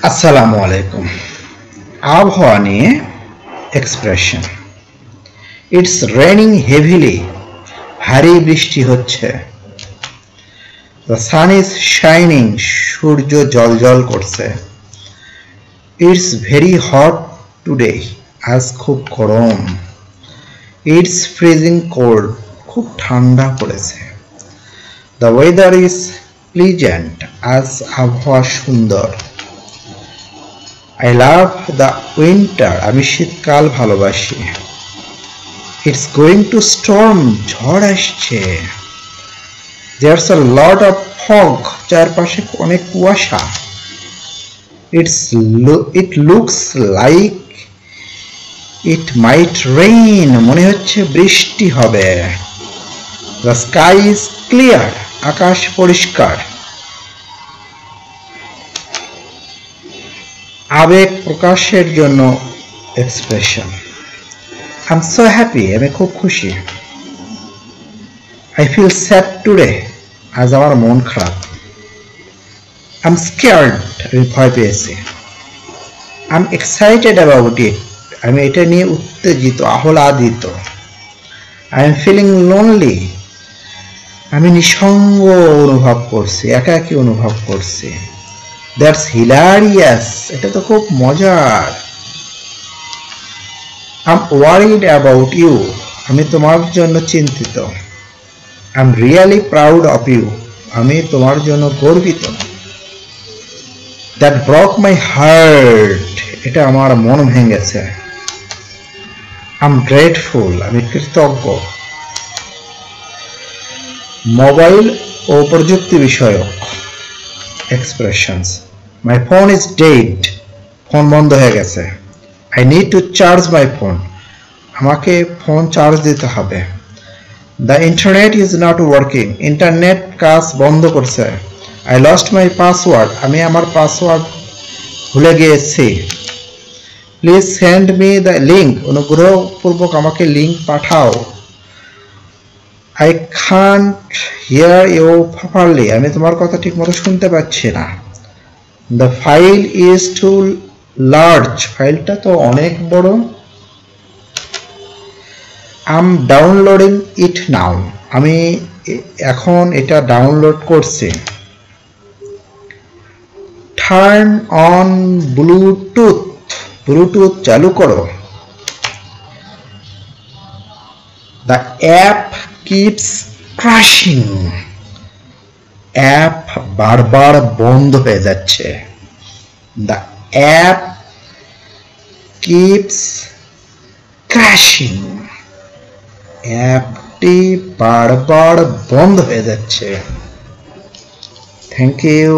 আসসালামু আলাইকুম। আবহাওয়া নিয়ে এক্সপ্রেশন। ইটস রেনিং হেভিলি, ভারী বৃষ্টি হচ্ছে। দ্য সান ইজ শাইনিং, সূর্য জ্বলজ্বল করছে। ইটস ভেরি হট টুডে, আজ খুব গরম। ইটস ফ্রিজিং কোল্ড, খুব ঠান্ডা পড়েছে। দ্য ওয়েদার ইজ প্লিজেন্ট, আজ আবহাওয়া সুন্দর। I love the winter, আমি শীতকাল ভালোবাসি। It's going to storm, ঝড় আসছে। There's a lot of fog, চারপাশে অনেক কুয়াশা। It looks like it might rain, মনে হচ্ছে বৃষ্টি হবে। The sky is clear, আকাশ পরিষ্কার। আবেগ প্রকাশের জন্য expression. I am so happy, আমি খুব খুশি। আই ফিল স্যাড টুডে, আজ আমার মন খারাপ। আই এম স্কেয়ার্ড, আমি ভয় পেয়েছি। I am excited about it, আমি এটা নিয়ে উত্তেজিত, আহ্লাদিত। আই এম ফিলিং লোনলি, আমি নিঃসঙ্গ অনুভব করছি, একাকী অনুভব করছি। That's hilarious, এটা তো খুব মজার। I'm worried about you, আমি তোমার জন্য চিন্তিত। I'm really proud of you, আমি তোমার জন্য গর্বিত। That broke my heart, এটা আমার মন ভেঙেছে। I'm grateful, আমি কৃতজ্ঞ। মোবাইল ও প্রযুক্তি বিষয়ক expressions. My phone is dead, phone বন্ধ হয়ে গেছে। I need to charge my phone, আমাকে ফোন চার্জ দিতে হবে। The internet is not working, internet কাজ বন্ধ করছে। I lost my password, আমি আমার পাসওয়ার্ড ভুলে গিয়েছি। Please send me the link, অনুগ্রহপূর্বক আমাকে link Pathao. I can't hear you properly, আমি তোমার কথা ঠিকমতো শুনতে পাচ্ছি না। The file is too large, ফাইলটা তো অনেক বড়। I'm downloading it now, আমি এখন এটা ডাউনলোড করছি। Turn on Bluetooth, ব্লুটুথ চালু করো। The app keeps crashing, app বারবার বন্ধ হয়ে যাচ্ছে। The app keeps crashing, অ্যাপটি বারবার বন্ধ হয়ে যাচ্ছে। Thank you.